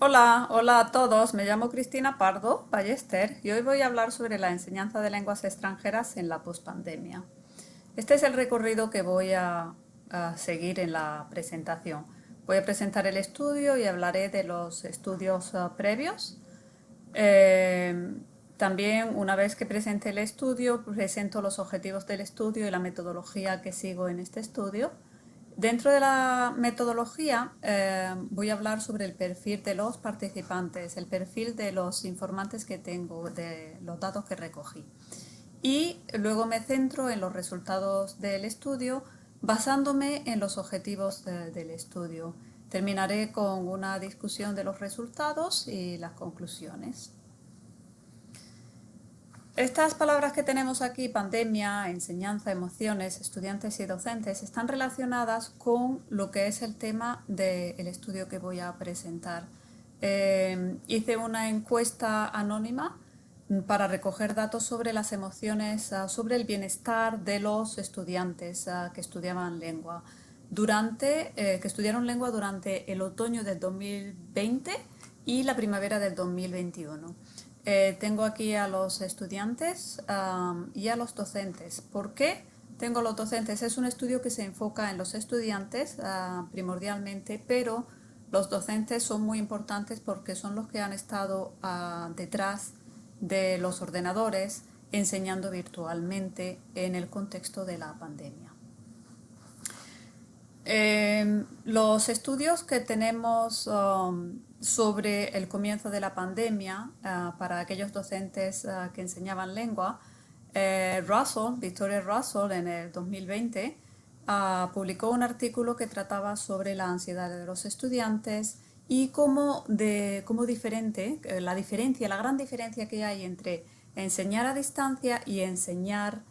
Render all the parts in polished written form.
Hola a todos. Me llamo Cristina Pardo Ballester y hoy voy a hablar sobre la enseñanza de lenguas extranjeras en la pospandemia. Este es el recorrido que voy a seguir en la presentación. Voy a presentar el estudio y hablaré de los estudios previos. Eh, También, una vez que presente el estudio, presento los objetivos del estudio y la metodología que sigo en este estudio. Dentro de la metodología voy a hablar sobre el perfil de los participantes, el perfil de los informantes que tengo, de los datos que recogí. Y luego me centro en los resultados del estudio basándome en los objetivos del estudio. Terminaré con una discusión de los resultados y las conclusiones. Estas palabras que tenemos aquí, pandemia, enseñanza, emociones, estudiantes y docentes, están relacionadas con lo que es el tema del estudio que voy a presentar. Hice una encuesta anónima para recoger datos sobre las emociones, sobre el bienestar de los estudiantes que estudiaban lengua que estudiaron lengua durante el otoño del 2020 y la primavera del 2021. Tengo aquí a los estudiantes y a los docentes. ¿Por qué tengo a los docentes? Es un estudio que se enfoca en los estudiantes primordialmente, pero los docentes son muy importantes porque son los que han estado detrás de los ordenadores enseñando virtualmente en el contexto de la pandemia. Los estudios que tenemos sobre el comienzo de la pandemia para aquellos docentes que enseñaban lengua, Victoria Russell, en el 2020, publicó un artículo que trataba sobre la ansiedad de los estudiantes y cómo diferente, la gran diferencia que hay entre enseñar a distancia y enseñar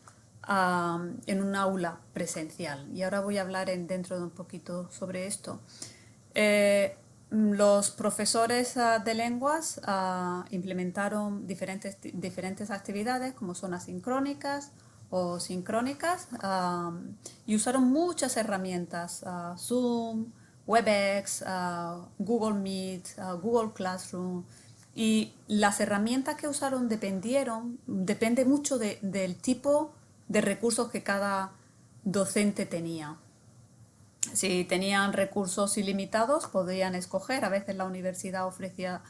en un aula presencial. Y ahora voy a hablar dentro de un poquito sobre esto. Los profesores de lenguas implementaron diferentes actividades como son asincrónicas o sincrónicas y usaron muchas herramientas, Zoom, WebEx, Google Meet, Google Classroom, y las herramientas que usaron depende mucho del tipo de recursos que cada docente tenía. Si tenían recursos ilimitados, podían escoger. A veces la universidad ofrecía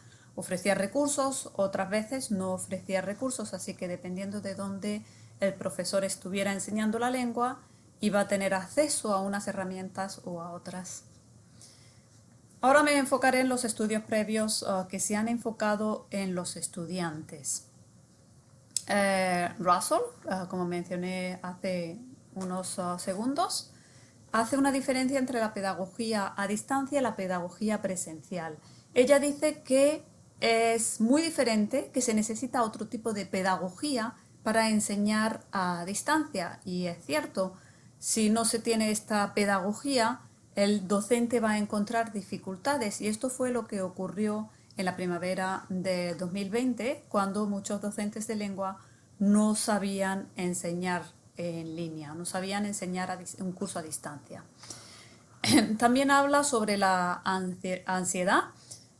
recursos, otras veces no ofrecía recursos, así que dependiendo de dónde el profesor estuviera enseñando la lengua, iba a tener acceso a unas herramientas o a otras. Ahora me enfocaré en los estudios previos que se han enfocado en los estudiantes. Russell, como mencioné hace unos segundos, hace una diferencia entre la pedagogía a distancia y la pedagogía presencial. Ella dice que es muy diferente, que se necesita otro tipo de pedagogía para enseñar a distancia. Y es cierto, si no se tiene esta pedagogía, el docente va a encontrar dificultades. Y esto fue lo que ocurrió en la primavera de 2020, cuando muchos docentes de lengua no sabían enseñar en línea, no sabían enseñar un curso a distancia. También habla sobre la ansiedad.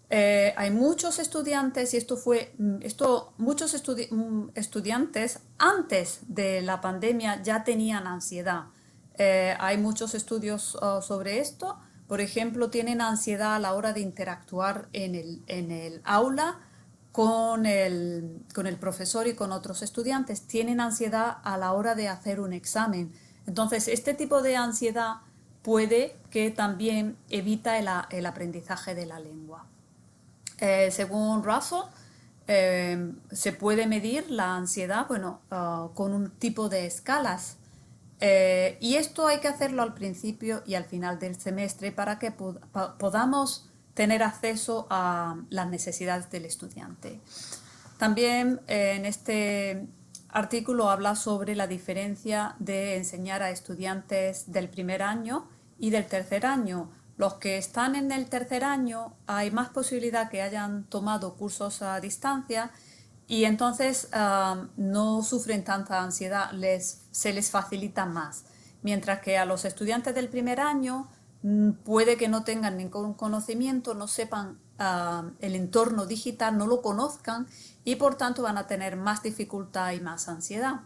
Hay muchos estudiantes, y muchos estudiantes antes de la pandemia ya tenían ansiedad. Hay muchos estudios sobre esto. Por ejemplo, tienen ansiedad a la hora de interactuar en el aula con el profesor y con otros estudiantes. Tienen ansiedad a la hora de hacer un examen. Entonces, este tipo de ansiedad puede que también evita el aprendizaje de la lengua. Según Russell, se puede medir la ansiedad con un tipo de escalas. Y esto hay que hacerlo al principio y al final del semestre para que podamos tener acceso a las necesidades del estudiante. También en este artículo habla sobre la diferencia de enseñar a estudiantes del primer año y del tercer año. Los que están en el tercer año hay más posibilidad que hayan tomado cursos a distancia y entonces no sufren tanta ansiedad, se les facilita más. Mientras que a los estudiantes del primer año puede que no tengan ningún conocimiento, no sepan el entorno digital, no lo conozcan y por tanto van a tener más dificultad y más ansiedad.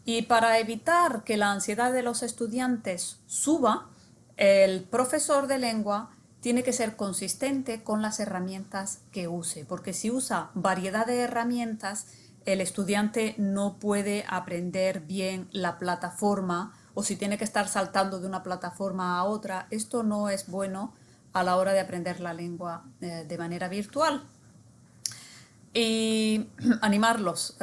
Y para evitar que la ansiedad de los estudiantes suba, el profesor de lengua tiene que ser consistente con las herramientas que use, porque si usa variedad de herramientas, el estudiante no puede aprender bien la plataforma, o si tiene que estar saltando de una plataforma a otra. Esto no es bueno a la hora de aprender la lengua de manera virtual. Y animarlos.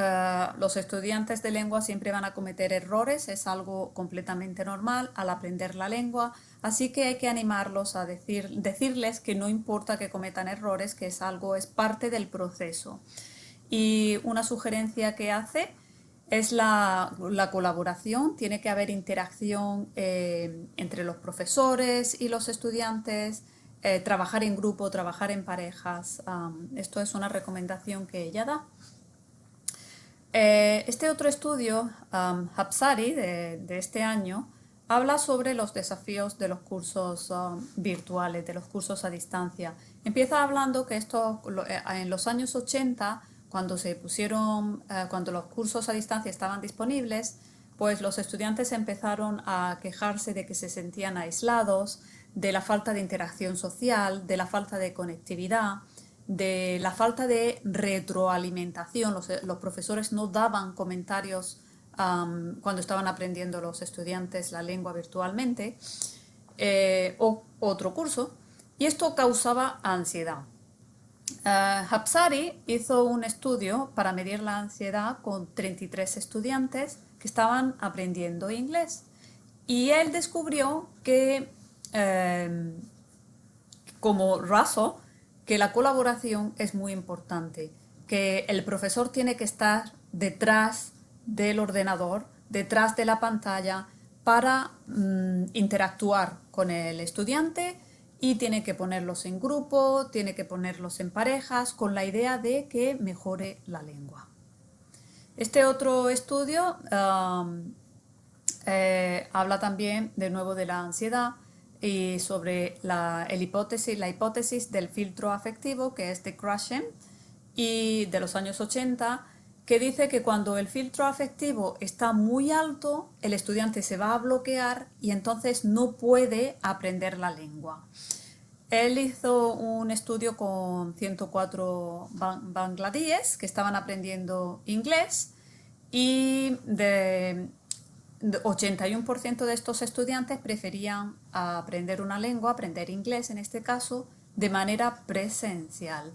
Los estudiantes de lengua siempre van a cometer errores, es algo completamente normal al aprender la lengua, así que hay que animarlos a decirles que no importa que cometan errores, que es parte del proceso. Y una sugerencia que hace es la colaboración. Tiene que haber interacción entre los profesores y los estudiantes, trabajar en grupo, trabajar en parejas. Esto es una recomendación que ella da. Este otro estudio, Hapsari, de este año, habla sobre los desafíos de los cursos virtuales, de los cursos a distancia. Empieza hablando que en los años 80, cuando cuando los cursos a distancia estaban disponibles, pues los estudiantes empezaron a quejarse de que se sentían aislados, de la falta de interacción social, de la falta de conectividad, de la falta de retroalimentación. Los profesores no daban comentarios cuando estaban aprendiendo los estudiantes la lengua virtualmente, o otro curso, y esto causaba ansiedad. Hapsari hizo un estudio para medir la ansiedad con 33 estudiantes que estaban aprendiendo inglés, y él descubrió que, como raso, que la colaboración es muy importante, que el profesor tiene que estar detrás del ordenador, detrás de la pantalla, para interactuar con el estudiante, y tiene que ponerlos en grupo, tiene que ponerlos en parejas, con la idea de que mejore la lengua. Este otro estudio habla también de nuevo de la ansiedad y sobre la hipótesis del filtro afectivo, que es de Grasham y de los años 80, que dice que cuando el filtro afectivo está muy alto, el estudiante se va a bloquear y entonces no puede aprender la lengua. Él hizo un estudio con 104 bangladíes que estaban aprendiendo inglés, y de 81% de estos estudiantes preferían aprender una lengua, aprender inglés en este caso, de manera presencial.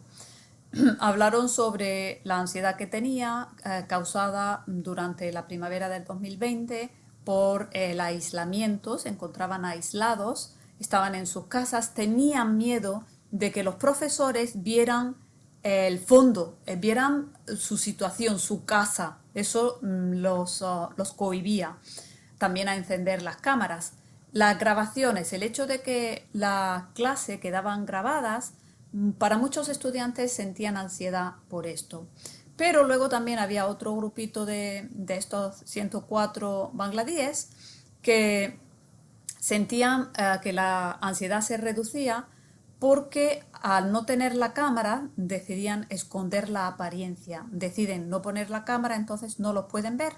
Hablaron sobre la ansiedad que tenía, causada durante la primavera del 2020 por el aislamiento. Se encontraban aislados, estaban en sus casas, tenían miedo de que los profesores vieran el fondo, vieran su situación, su casa. Eso los cohibía. También a encender las cámaras. Las grabaciones, el hecho de que la clase quedaban grabadas, para muchos estudiantes sentían ansiedad por esto. Pero luego también había otro grupito de estos 104 bangladíes que sentían que la ansiedad se reducía porque al no tener la cámara decidían esconder la apariencia, deciden no poner la cámara, entonces no los pueden ver.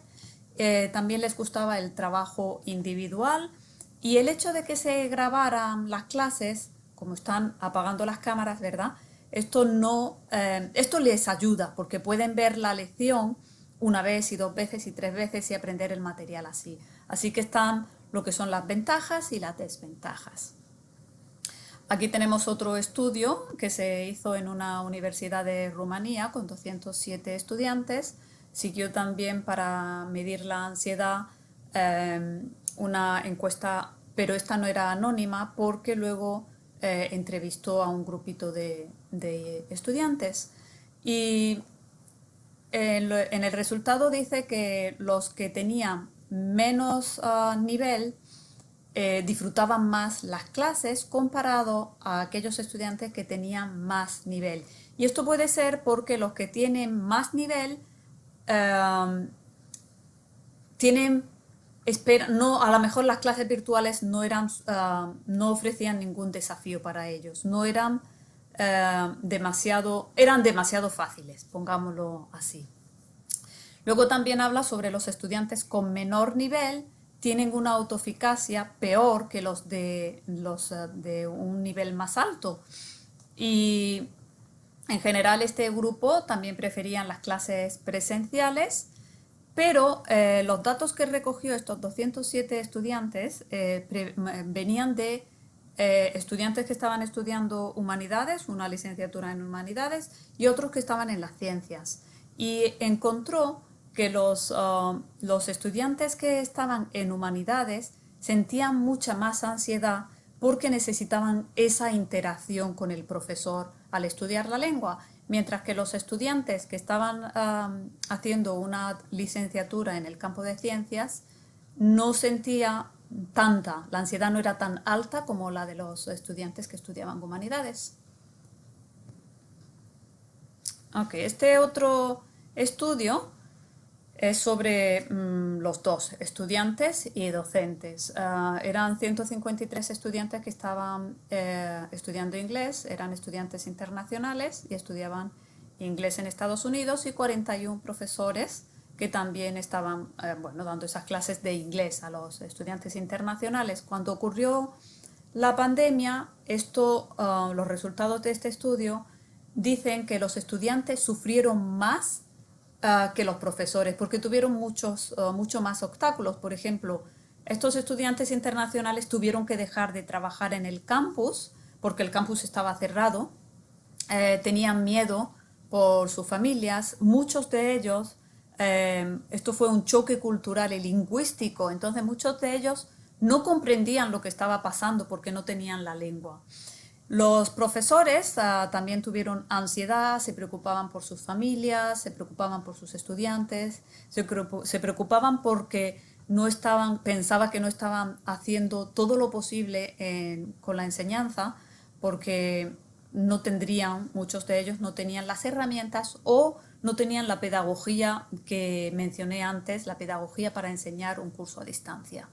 También les gustaba el trabajo individual, y el hecho de que se grabaran las clases, como están apagando las cámaras, ¿verdad? Esto les ayuda porque pueden ver la lección una vez y dos veces y tres veces y aprender el material así. Así que están lo que son las ventajas y las desventajas. Aquí tenemos otro estudio que se hizo en una universidad de Rumanía con 207 estudiantes. Siguió también para medir la ansiedad una encuesta, pero esta no era anónima porque luego entrevistó a un grupito de estudiantes. Y en el resultado dice que los que tenían menos nivel disfrutaban más las clases comparado a aquellos estudiantes que tenían más nivel. Y esto puede ser porque los que tienen más nivel a lo mejor las clases virtuales no ofrecían ningún desafío para ellos, no eran eran demasiado fáciles, pongámoslo así. Luego también habla sobre los estudiantes con menor nivel tienen una autoeficacia peor que los de un nivel más alto. Y en general este grupo también preferían las clases presenciales, pero los datos que recogió estos 207 estudiantes venían de estudiantes que estaban estudiando humanidades, una licenciatura en humanidades, y otros que estaban en las ciencias. Y encontró que los estudiantes que estaban en humanidades sentían mucha más ansiedad porque necesitaban esa interacción con el profesor al estudiar la lengua, mientras que los estudiantes que estaban haciendo una licenciatura en el campo de ciencias no sentía la ansiedad no era tan alta como la de los estudiantes que estudiaban humanidades. Ok, este otro estudio es sobre los dos, estudiantes y docentes. Eran 153 estudiantes que estaban estudiando inglés, eran estudiantes internacionales y estudiaban inglés en Estados Unidos, y 41 profesores que también estaban dando esas clases de inglés a los estudiantes internacionales. Cuando ocurrió la pandemia, los resultados de este estudio dicen que los estudiantes sufrieron más que los profesores, porque tuvieron mucho más obstáculos. Por ejemplo, estos estudiantes internacionales tuvieron que dejar de trabajar en el campus porque el campus estaba cerrado, tenían miedo por sus familias, muchos de ellos, esto fue un choque cultural y lingüístico, entonces muchos de ellos no comprendían lo que estaba pasando porque no tenían la lengua. Los profesores también tuvieron ansiedad, se preocupaban por sus familias, se preocupaban por sus estudiantes, se preocupaban porque pensaba que no estaban haciendo todo lo posible con la enseñanza, porque muchos de ellos no tenían las herramientas o no tenían la pedagogía que mencioné antes, la pedagogía para enseñar un curso a distancia.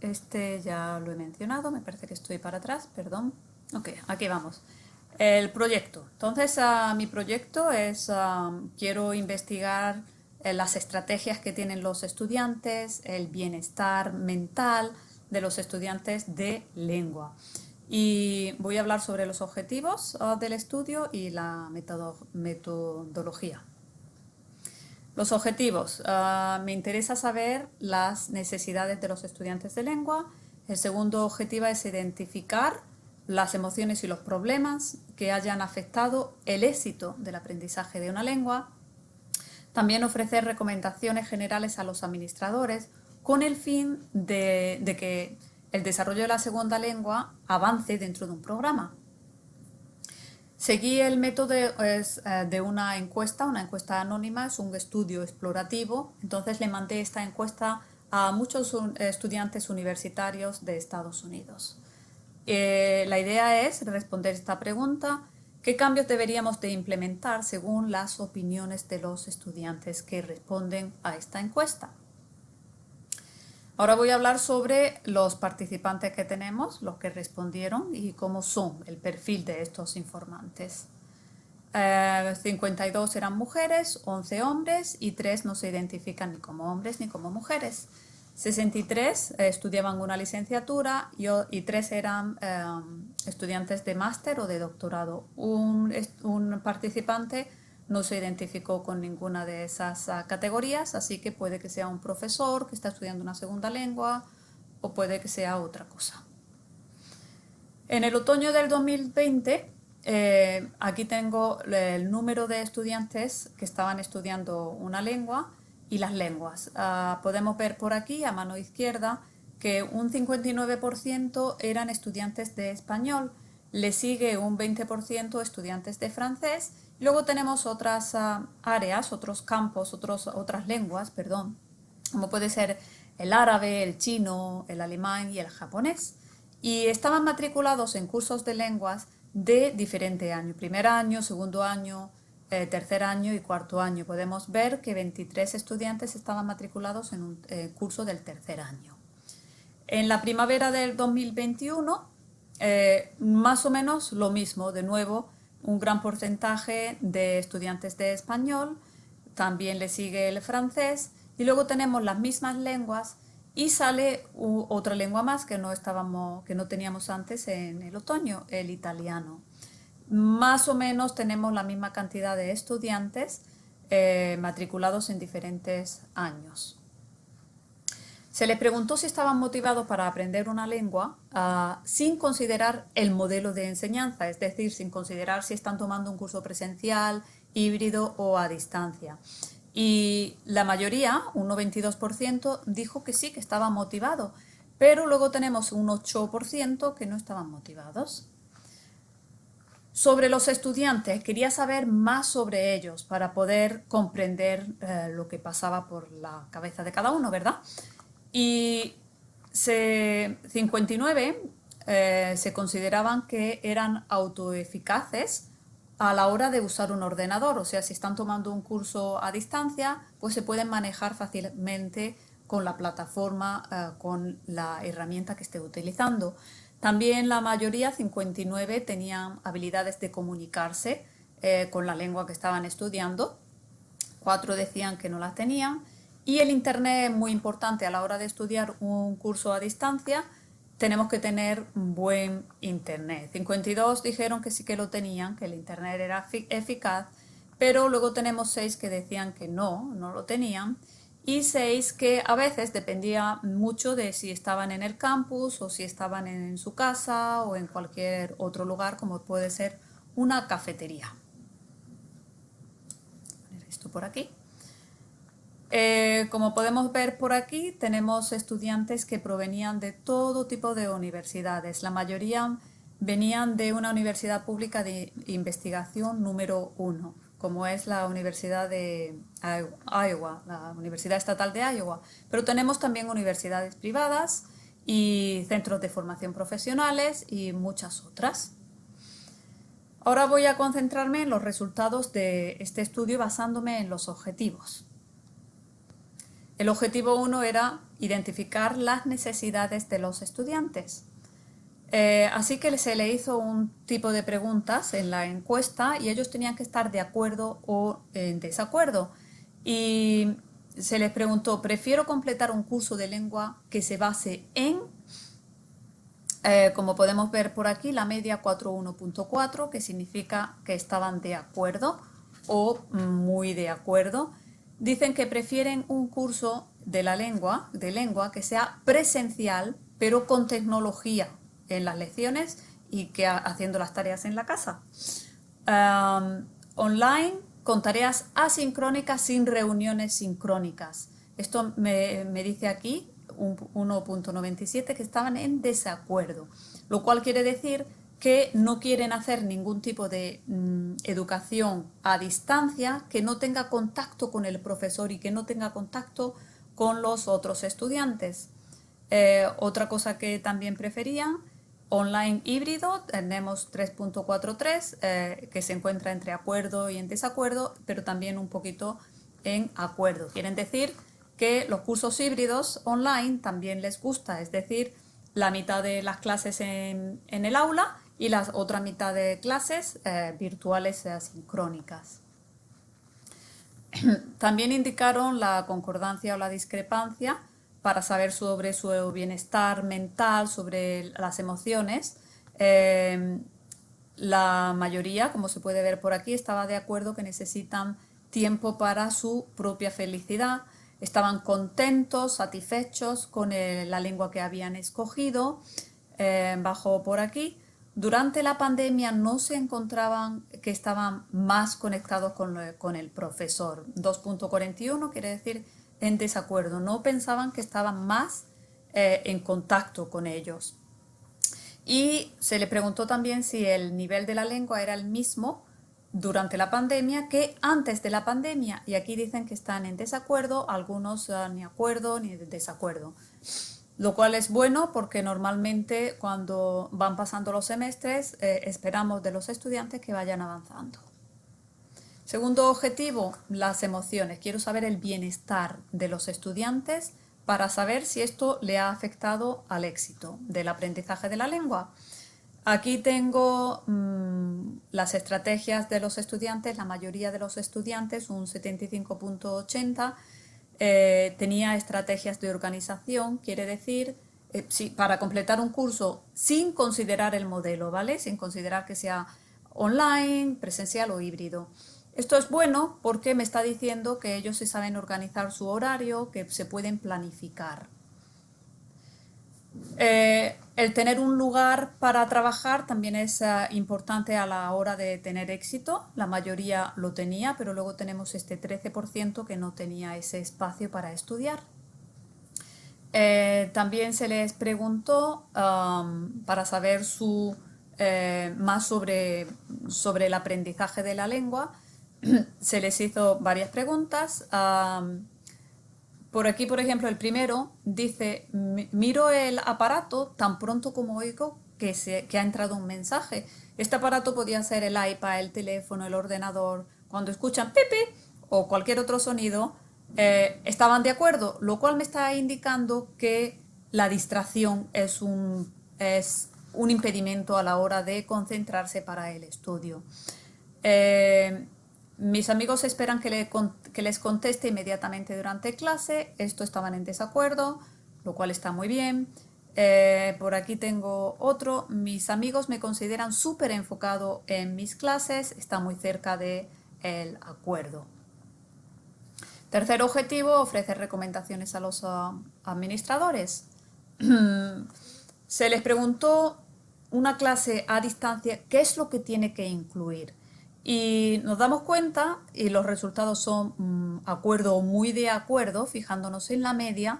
Este ya lo he mencionado, me parece que estoy para atrás, perdón. Ok, aquí vamos. El proyecto. Entonces, mi proyecto es, quiero investigar las estrategias que tienen los estudiantes, el bienestar mental de los estudiantes de lengua. Y voy a hablar sobre los objetivos del estudio y la metodología. Los objetivos. Me interesa saber las necesidades de los estudiantes de lengua. El segundo objetivo es identificar las emociones y los problemas que hayan afectado el éxito del aprendizaje de una lengua. También ofrecer recomendaciones generales a los administradores con el fin de que el desarrollo de la segunda lengua avance dentro de un programa. Seguí el método de una encuesta anónima, es un estudio explorativo. Entonces le mandé esta encuesta a muchos estudiantes universitarios de Estados Unidos. La idea es responder esta pregunta: ¿qué cambios deberíamos de implementar según las opiniones de los estudiantes que responden a esta encuesta? Ahora voy a hablar sobre los participantes que tenemos, los que respondieron y cómo son el perfil de estos informantes. 52 eran mujeres, 11 hombres y 3 no se identifican ni como hombres ni como mujeres. 63 estudiaban una licenciatura y 3 eran estudiantes de máster o de doctorado. Un participante no se identificó con ninguna de esas categorías, así que puede que sea un profesor que está estudiando una segunda lengua o puede que sea otra cosa. En el otoño del 2020, aquí tengo el número de estudiantes que estaban estudiando una lengua y las lenguas. Podemos ver por aquí, a mano izquierda, que un 59% eran estudiantes de español, le sigue un 20% estudiantes de francés. Luego tenemos otras áreas, otros campos, otras lenguas, como puede ser el árabe, el chino, el alemán y el japonés. Y estaban matriculados en cursos de lenguas de diferente año, primer año, segundo año, tercer año y cuarto año. Podemos ver que 23 estudiantes estaban matriculados en un curso del tercer año. En la primavera del 2021, más o menos lo mismo, de nuevo, un gran porcentaje de estudiantes de español, también le sigue el francés, y luego tenemos las mismas lenguas y sale otra lengua más que no teníamos antes en el otoño, el italiano. Más o menos tenemos la misma cantidad de estudiantes matriculados en diferentes años. Se les preguntó si estaban motivados para aprender una lengua sin considerar el modelo de enseñanza, es decir, sin considerar si están tomando un curso presencial, híbrido o a distancia. Y la mayoría, un 92%, dijo que sí, que estaban motivados, pero luego tenemos un 8% que no estaban motivados. Sobre los estudiantes, quería saber más sobre ellos para poder comprender lo que pasaba por la cabeza de cada uno, ¿verdad? Y 59 se consideraban que eran autoeficaces a la hora de usar un ordenador, o sea, si están tomando un curso a distancia, pues se pueden manejar fácilmente con la plataforma, con la herramienta que esté utilizando. También la mayoría, 59, tenían habilidades de comunicarse con la lengua que estaban estudiando. 4 decían que no las tenían. Y el internet es muy importante a la hora de estudiar un curso a distancia. Tenemos que tener un buen internet. 52 dijeron que sí que lo tenían, que el internet era eficaz, pero luego tenemos 6 que decían que no lo tenían, y 6 que a veces dependía mucho de si estaban en el campus o si estaban en su casa o en cualquier otro lugar, como puede ser una cafetería. Voy a poner esto por aquí. Como podemos ver por aquí, tenemos estudiantes que provenían de todo tipo de universidades. La mayoría venían de una universidad pública de investigación número 1, como es la Universidad de Iowa, la Universidad Estatal de Iowa. Pero tenemos también universidades privadas y centros de formación profesionales y muchas otras. Ahora voy a concentrarme en los resultados de este estudio basándome en los objetivos. El objetivo 1 era identificar las necesidades de los estudiantes. Así que se le hizo un tipo de preguntas en la encuesta y ellos tenían que estar de acuerdo o en desacuerdo. Y se les preguntó, prefiero completar un curso de lengua que se base en, como podemos ver por aquí, la media 4.1.4, que significa que estaban de acuerdo o muy de acuerdo. Dicen que prefieren un curso de lengua que sea presencial, pero con tecnología en las lecciones y que haciendo las tareas en la casa. Online, con tareas asincrónicas sin reuniones sincrónicas. Esto me dice aquí, 1.97, que estaban en desacuerdo, lo cual quiere decir que no quieren hacer ningún tipo de educación a distancia que no tenga contacto con el profesor y que no tenga contacto con los otros estudiantes. Otra cosa que también preferían, online híbrido, tenemos 3.43, que se encuentra entre acuerdo y en desacuerdo, pero también un poquito en acuerdo. Quieren decir que los cursos híbridos online también les gusta, es decir, la mitad de las clases en el aula y la otra mitad de clases virtuales asincrónicas. También indicaron la concordancia o la discrepancia para saber sobre su bienestar mental, sobre las emociones. La mayoría, como se puede ver por aquí, estaba de acuerdo que necesitan tiempo para su propia felicidad. Estaban contentos, satisfechos con la lengua que habían escogido. Bajo por aquí. Durante la pandemia no se encontraban que estaban más conectados con el profesor. 2.41 quiere decir en desacuerdo. No pensaban que estaban más en contacto con ellos. Y se le preguntó también si el nivel de la lengua era el mismo durante la pandemia que antes de la pandemia. Y aquí dicen que están en desacuerdo, algunos ni acuerdo ni desacuerdo. Lo cual es bueno porque normalmente cuando van pasando los semestres esperamos de los estudiantes que vayan avanzando. Segundo objetivo, las emociones. Quiero saber el bienestar de los estudiantes para saber si esto le ha afectado al éxito del aprendizaje de la lengua. Aquí tengo las estrategias de los estudiantes. La mayoría de los estudiantes, un 75,80, tenía estrategias de organización, quiere decir, sí, para completar un curso sin considerar el modelo, ¿vale? Sin considerar que sea online, presencial o híbrido. Esto es bueno porque me está diciendo que ellos se saben organizar su horario, que se pueden planificar. El tener un lugar para trabajar también es importante a la hora de tener éxito. La mayoría lo tenía, pero luego tenemos este 13% que no tenía ese espacio para estudiar. También se les preguntó para saber más sobre el aprendizaje de la lengua. Se les hizo varias preguntas. Por aquí, por ejemplo, el primero dice: miro el aparato tan pronto como oigo que ha entrado un mensaje. Este aparato podía ser el iPad, el teléfono, el ordenador. Cuando escuchan pipi o cualquier otro sonido, estaban de acuerdo, lo cual me está indicando que la distracción es un impedimento a la hora de concentrarse para el estudio. Mis amigos esperan que les conteste inmediatamente durante clase. Esto estaban en desacuerdo, lo cual está muy bien. Por aquí tengo otro. Mis amigos me consideran súper enfocado en mis clases. Está muy cerca del acuerdo. Tercer objetivo, ofrecer recomendaciones a los administradores. Se les preguntó una clase a distancia, ¿qué es lo que tiene que incluir? Y nos damos cuenta, y los resultados son acuerdo o muy de acuerdo, fijándonos en la media,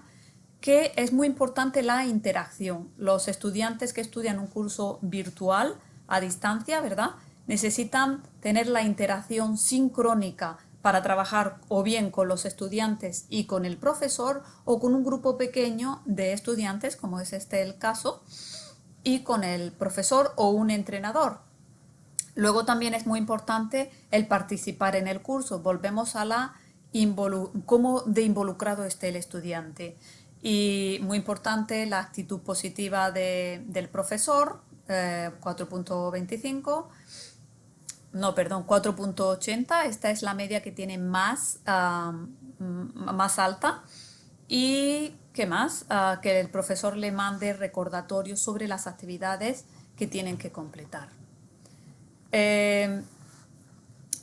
que es muy importante la interacción. Los estudiantes que estudian un curso virtual a distancia, ¿verdad?, necesitan tener la interacción sincrónica para trabajar o bien con los estudiantes y con el profesor, o con un grupo pequeño de estudiantes, como es este el caso, y con el profesor o un entrenador. Luego también es muy importante el participar en el curso. Volvemos a cómo de involucrado esté el estudiante. Y muy importante la actitud positiva del profesor, 4,25. No, perdón, 4,80. Esta es la media que tiene más alta. Y ¿qué más? Que el profesor le mande recordatorios sobre las actividades que tienen que completar.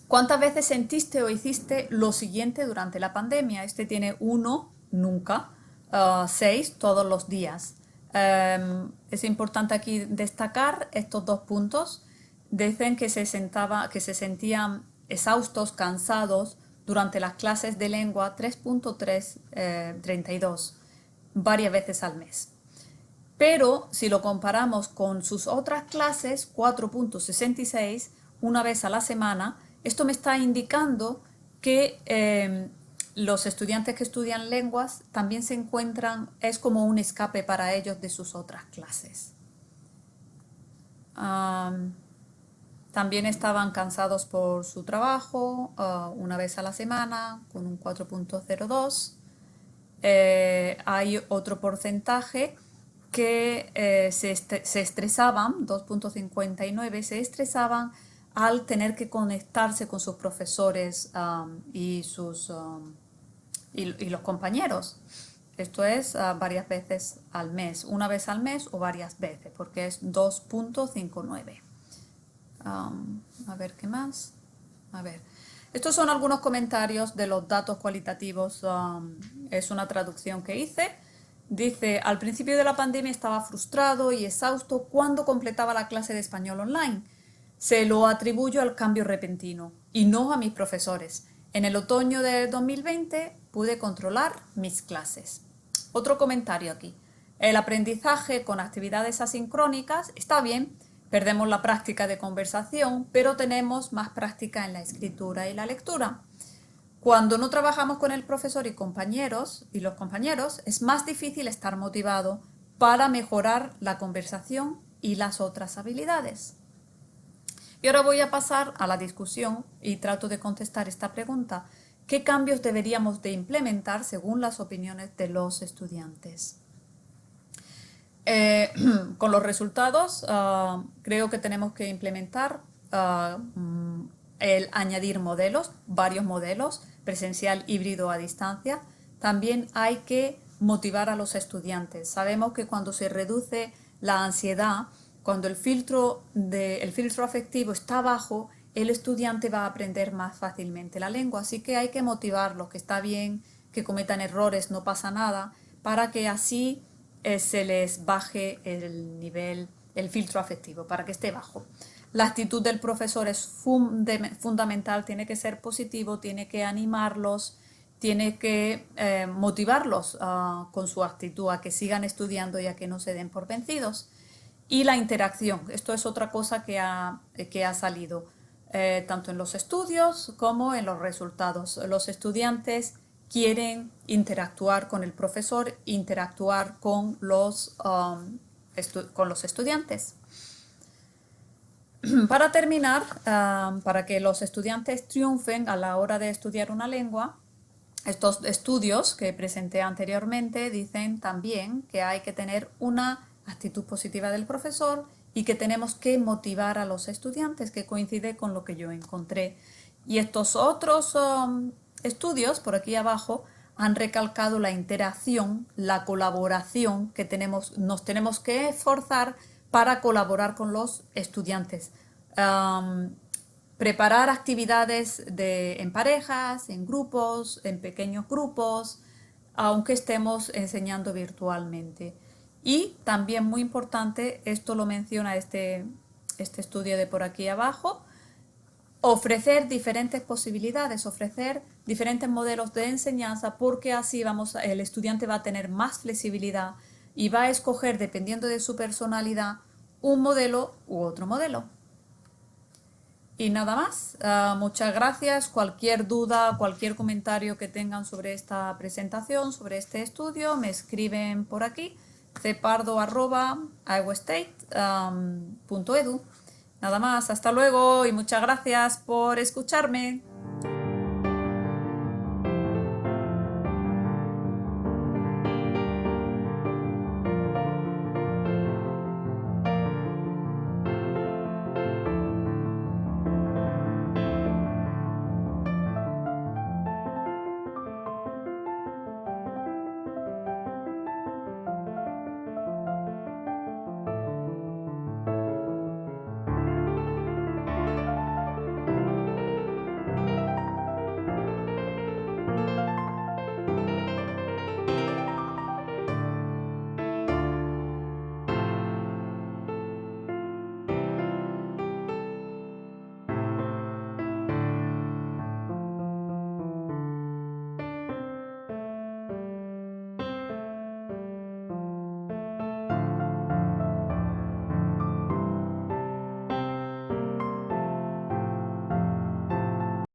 ¿Cuántas veces sentiste o hiciste lo siguiente durante la pandemia? Este tiene 1, nunca, 6, todos los días. Es importante aquí destacar estos 2 puntos. Dicen que se sentían exhaustos, cansados durante las clases de lengua, 3,32, varias veces al mes. Pero si lo comparamos con sus otras clases, 4,66, una vez a la semana, esto me está indicando que los estudiantes que estudian lenguas también se encuentran, es como un escape para ellos de sus otras clases. También estaban cansados por su trabajo, una vez a la semana, con un 4,02. Hay otro porcentaje que se estresaban, 2,59, se estresaban al tener que conectarse con sus profesores y los compañeros. Esto es varias veces al mes, una vez al mes o varias veces, porque es 2,59. A ver, ¿qué más? A ver. Estos son algunos comentarios de los datos cualitativos. Es una traducción que hice. Dice: al principio de la pandemia estaba frustrado y exhausto cuando completaba la clase de español online. Se lo atribuyo al cambio repentino y no a mis profesores. En el otoño de 2020 pude controlar mis clases. Otro comentario aquí. El aprendizaje con actividades asincrónicas está bien. Perdemos la práctica de conversación, pero tenemos más práctica en la escritura y la lectura. Cuando no trabajamos con el profesor y los compañeros, es más difícil estar motivado para mejorar la conversación y las otras habilidades. Y ahora voy a pasar a la discusión y trato de contestar esta pregunta. qué cambios deberíamos de implementar según las opiniones de los estudiantes. Con los resultados, creo que tenemos que implementar el añadir modelos, varios modelos, presencial, híbrido, a distancia. También hay que motivar a los estudiantes. Sabemos que cuando se reduce la ansiedad, cuando el filtro afectivo está bajo, el estudiante va a aprender más fácilmente la lengua. Así que hay que motivarlos, que está bien que cometan errores, no pasa nada, para que así se les baje el nivel, el filtro afectivo, para que esté bajo. La actitud del profesor es fundamental, tiene que ser positivo, tiene que animarlos, tiene que motivarlos con su actitud a que sigan estudiando y a que no se den por vencidos. Y la interacción, esto es otra cosa que ha salido tanto en los estudios como en los resultados. Los estudiantes quieren interactuar con el profesor, interactuar con los estudiantes. Para terminar, para que los estudiantes triunfen a la hora de estudiar una lengua, estos estudios que presenté anteriormente dicen también que hay que tener una actitud positiva del profesor y que tenemos que motivar a los estudiantes, que coincide con lo que yo encontré. Y estos otros estudios, por aquí abajo, han recalcado la interacción, la colaboración que nos tenemos que esforzar para colaborar con los estudiantes. Preparar actividades en parejas, en grupos, en pequeños grupos, aunque estemos enseñando virtualmente. Y también muy importante, esto lo menciona este estudio de por aquí abajo, ofrecer diferentes posibilidades, ofrecer diferentes modelos de enseñanza, porque así el estudiante va a tener más flexibilidad y va a escoger, dependiendo de su personalidad, un modelo u otro modelo. Y nada más, muchas gracias. Cualquier duda, cualquier comentario que tengan sobre esta presentación, sobre este estudio, me escriben por aquí, cpardo@iowastate.edu. Nada más, hasta luego y muchas gracias por escucharme.